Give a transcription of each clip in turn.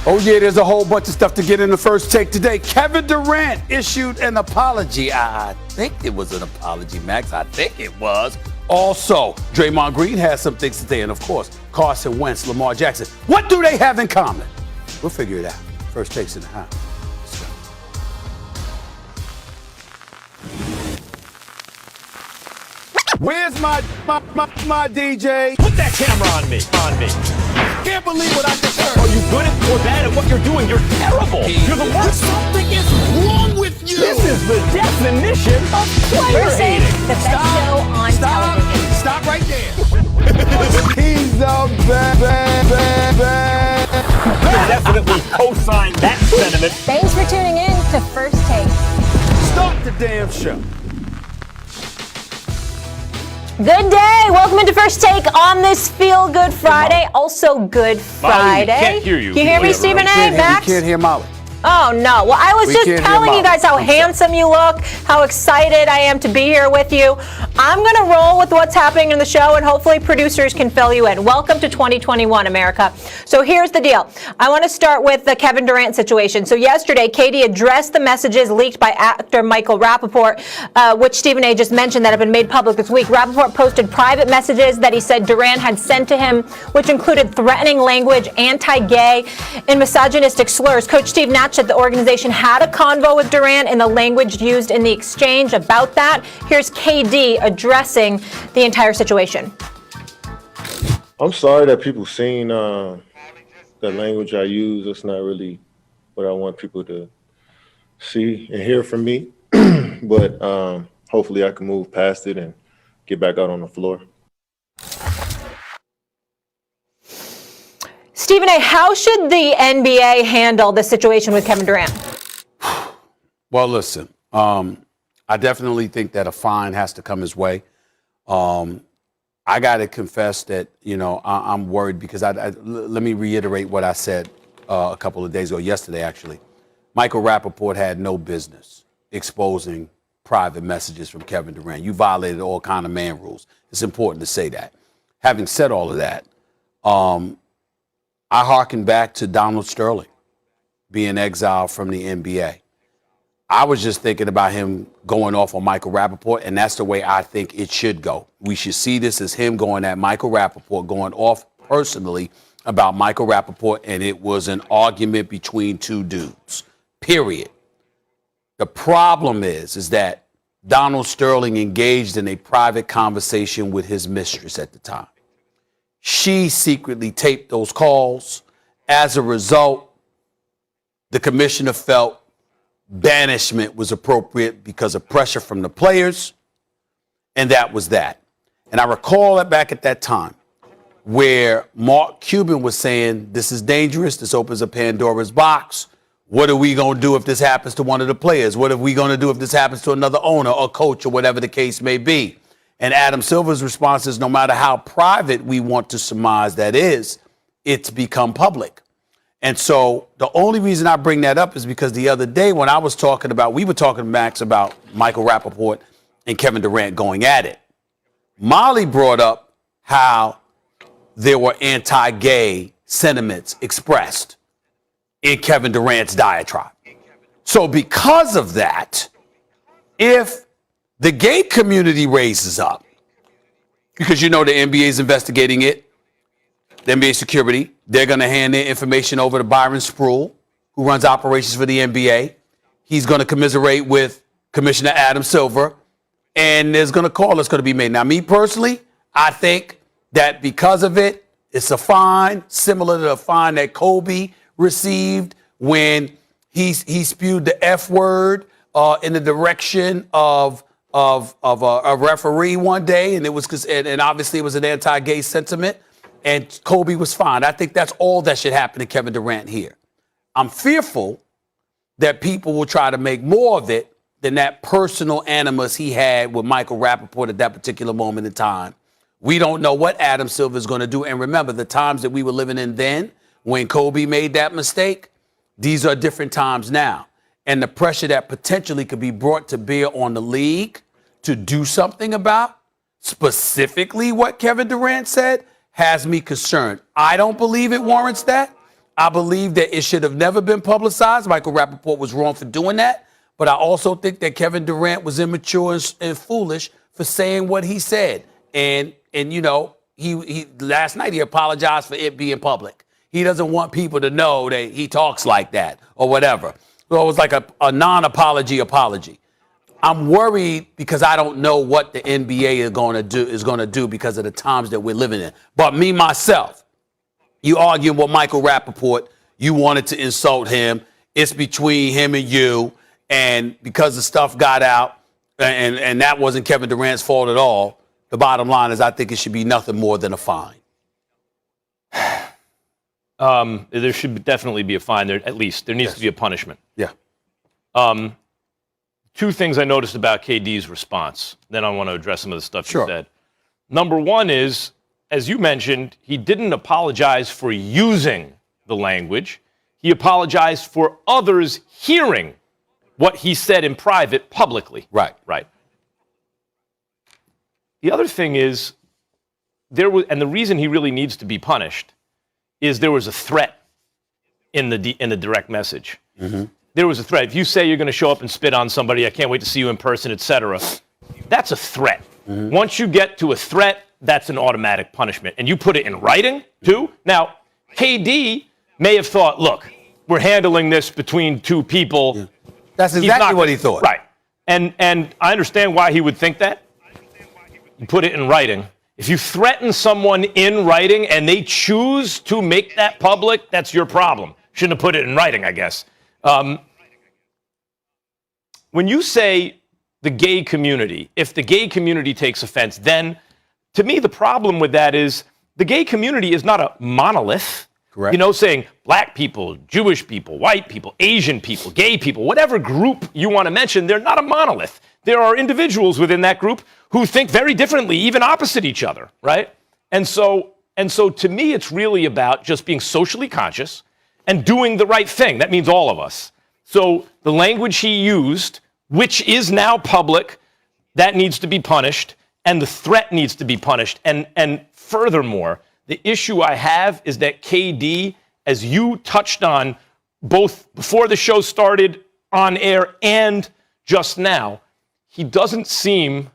Oh, yeah, there's a whole bunch of stuff to get in the first take today. Kevin Durant issued an apology. I think it was an apology, Max. I think it was. Also, Draymond Green has some things to say. And, of course, Carson Wentz, Lamar Jackson. What do they have in common? We'll figure it out. First take's in the house. Let's go. Where's my DJ? Put that camera on me. Can't believe what I just heard. Are you good or bad at what you're doing? You're terrible. You're the worst. Something is wrong with you. This is the definition of player hating. The best show on television. Stop right there. He's the best. Definitely co-sign that sentiment. Thanks for tuning in to First Take. Start the damn show. Good day. Welcome into First Take on this Feel Good Friday. Also Good Friday. Molly, we can't hear you. Can you hear me, Stephen A, Max? We can't hear Molly. Oh, no. Well, I was just telling you guys how handsome you look, how excited I am to be here with you. I'm going to roll with what's happening in the show, and hopefully producers can fill you in. Welcome to 2021, America. So here's the deal. I want to start with the Kevin Durant situation. So yesterday, Katie addressed the messages leaked by actor Michael Rapaport, which Stephen A. just mentioned that have been made public this week. Rapaport posted private messages that he said Durant had sent to him, which included threatening language, anti-gay, and misogynistic slurs. Coach Steve Nash said the organization had a convo with Durant and the language used in the exchange about that. Here's KD addressing the entire situation. I'm sorry that people seen the language I use. That's not really what I want people to see and hear from me. But hopefully I can move past it and get back out on the floor. Stephen A., how should the NBA handle the situation with Kevin Durant? Well, listen, I definitely think that a fine has to come his way. I got to confess that, I'm worried because let me reiterate what I said a couple of days ago, yesterday, actually. Michael Rapaport had no business exposing private messages from Kevin Durant. You violated all kind of man rules. It's important to say that. Having said all of that, I hearken back to Donald Sterling being exiled from the NBA. I was just thinking about him going off on Michael Rapaport, and that's the way I think it should go. We should see this as him going at Michael Rapaport, going off personally about Michael Rapaport, and it was an argument between two dudes, period. The problem is that Donald Sterling engaged in a private conversation with his mistress at the time. She secretly taped those calls. As a result, the commissioner felt banishment was appropriate because of pressure from the players, and that was that. And I recall that back at that time where Mark Cuban was saying, this is dangerous, this opens a Pandora's box. What are we going to do if this happens to one of the players? What are we going to do if this happens to another owner or coach or whatever the case may be? And Adam Silver's response is, no matter how private we want to surmise that is, it's become public. And so the only reason I bring that up is because the other day when we were talking, Max, about Michael Rapaport and Kevin Durant going at it. Molly brought up how there were anti-gay sentiments expressed in Kevin Durant's diatribe. So because of that, if the gay community raises up, because the NBA is investigating it, the NBA security, they're going to hand their information over to Byron Spruill, who runs operations for the NBA. He's going to commiserate with Commissioner Adam Silver, and there's going to call that's going to be made. Now, me personally, I think that because of it, it's a fine similar to the fine that Kobe received when he spewed the F word in the direction of a referee one day, and and obviously it was an anti-gay sentiment, and Kobe was fine. I think that's all that should happen to Kevin Durant here. I'm fearful that people will try to make more of it than that personal animus he had with Michael Rapaport at that particular moment in time. We don't know what Adam Silver is going to do. And remember, the times that we were living in then, when Kobe made that mistake, these are different times now. And the pressure that potentially could be brought to bear on the league to do something about specifically what Kevin Durant said has me concerned. I don't believe it warrants that. I believe that it should have never been publicized. Michael Rapaport was wrong for doing that. But I also think that Kevin Durant was immature and foolish for saying what he said. And you know, he last night he apologized for it being public. He doesn't want people to know that he talks like that or whatever. So it was like a non-apology apology. I'm worried because I don't know what the NBA is going to do because of the times that we're living in. But me, myself, you arguing with Michael Rapaport, you wanted to insult him. It's between him and you. And because the stuff got out, and that wasn't Kevin Durant's fault at all, the bottom line is I think it should be nothing more than a fine. There should definitely be a fine. There, at least there needs to be a punishment. Yeah. Two things I noticed about KD's response. Then I want to address some of the stuff you said. Number one is, as you mentioned, he didn't apologize for using the language. He apologized for others hearing what he said in private publicly. Right. Right. The other thing is, and the reason he really needs to be punished is there was a threat in the direct message. Mm-hmm. There was a threat. If you say you're going to show up and spit on somebody, I can't wait to see you in person, etc., that's a threat. Mm-hmm. Once you get to a threat, that's an automatic punishment. And you put it in writing, too. Now, KD may have thought, look, we're handling this between two people. Yeah. That's exactly what he thought. Right. And I understand why he would think that. You put it in writing. If you threaten someone in writing and they choose to make that public, that's your problem. Shouldn't have put it in writing, I guess. When you say the gay community, if the gay community takes offense, then to me the problem with that is the gay community is not a monolith. Correct. You know, saying black people, Jewish people, white people, Asian people, gay people, whatever group you want to mention, they're not a monolith. There are individuals within that group who think very differently, even opposite each other, right? And so to me, it's really about just being socially conscious and doing the right thing. That means all of us. So the language he used, which is now public, that needs to be punished, and the threat needs to be punished. And furthermore, the issue I have is that KD, as you touched on both before the show started on air and just now, he doesn't seem,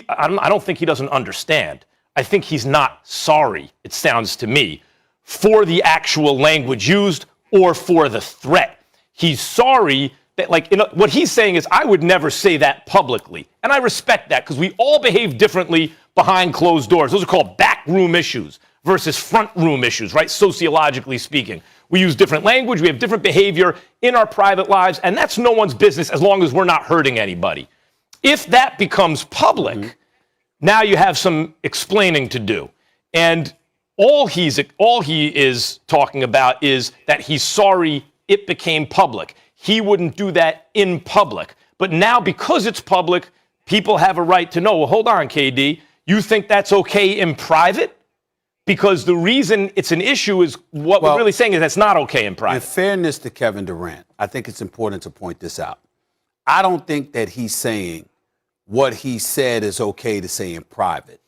I don't think he doesn't understand. I think he's not sorry, it sounds to me, for the actual language used or for the threat. He's sorry that, what he's saying is, I would never say that publicly. And I respect that because we all behave differently behind closed doors. Those are called backroom issues versus front room issues, right? Sociologically speaking. We use different language, we have different behavior in our private lives, and that's no one's business as long as we're not hurting anybody. If that becomes public, now you have some explaining to do. And all he is talking about is that he's sorry it became public. He wouldn't do that in public. But now, because it's public, people have a right to know, well, hold on, KD, you think that's okay in private? Because the reason it's an issue is what we're really saying is that's not okay in private. In fairness to Kevin Durant, I think it's important to point this out. I don't think that he's saying what he said is okay to say in private.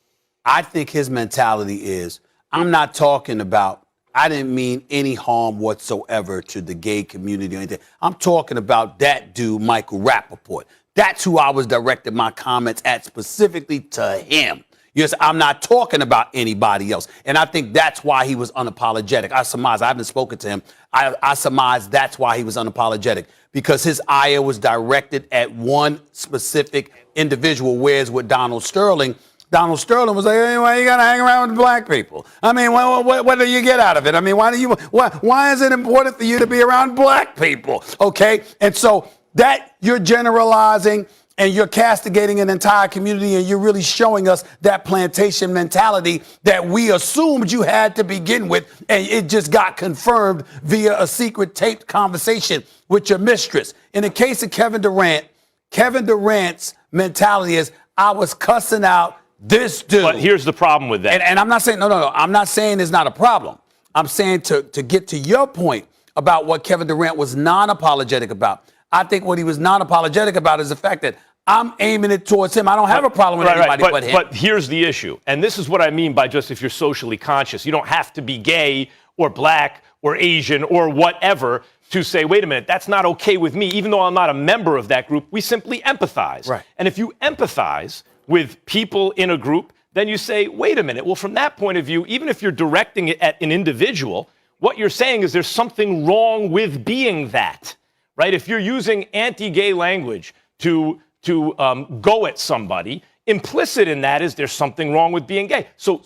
I think his mentality is, I'm not talking about, I didn't mean any harm whatsoever to the gay community or anything. I'm talking about that dude, Michael Rapaport. That's who I was directing my comments at, specifically to him. Yes, I'm not talking about anybody else. And I think that's why he was unapologetic. I surmise, I haven't spoken to him. I surmise that's why he was unapologetic, because his ire was directed at one specific individual, whereas with Donald Sterling was like, hey, why you got to hang around with black people? I mean, what do you get out of it? I mean, why is it important for you to be around black people? Okay, and so that you're generalizing and you're castigating an entire community, and you're really showing us that plantation mentality that we assumed you had to begin with, and it just got confirmed via a secret taped conversation with your mistress. In the case of Kevin Durant's mentality is, I was cussing out this dude. But here's the problem with that. And I'm not saying, no, I'm not saying it's not a problem. I'm saying to get to your point about what Kevin Durant was non-apologetic about. I think what he was non-apologetic about is the fact that I'm aiming it towards him. I don't have a problem with anybody but him. But here's the issue, and this is what I mean by just if you're socially conscious. You don't have to be gay or black or Asian or whatever to say, wait a minute, that's not okay with me, even though I'm not a member of that group. We simply empathize. Right. And if you empathize with people in a group, then you say, wait a minute. Well, from that point of view, even if you're directing it at an individual, what you're saying is there's something wrong with being that, right? If you're using anti-gay language to go at somebody, implicit in that is there's something wrong with being gay. So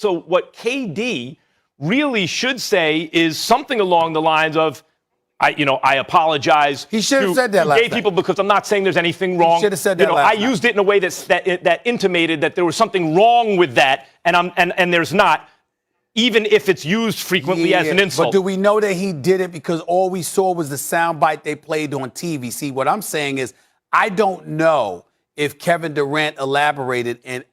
what KD really should say is something along the lines of, I apologize. He should have to said that last gay people night. because I'm not saying there's anything wrong. He should have said that last I night. used it in a way that intimated that there was something wrong with that, and there's not, even if it's used frequently as an insult. But do we know that he did it because all we saw was the soundbite they played on TV? See, what I'm saying is I don't know if Kevin Durant elaborated and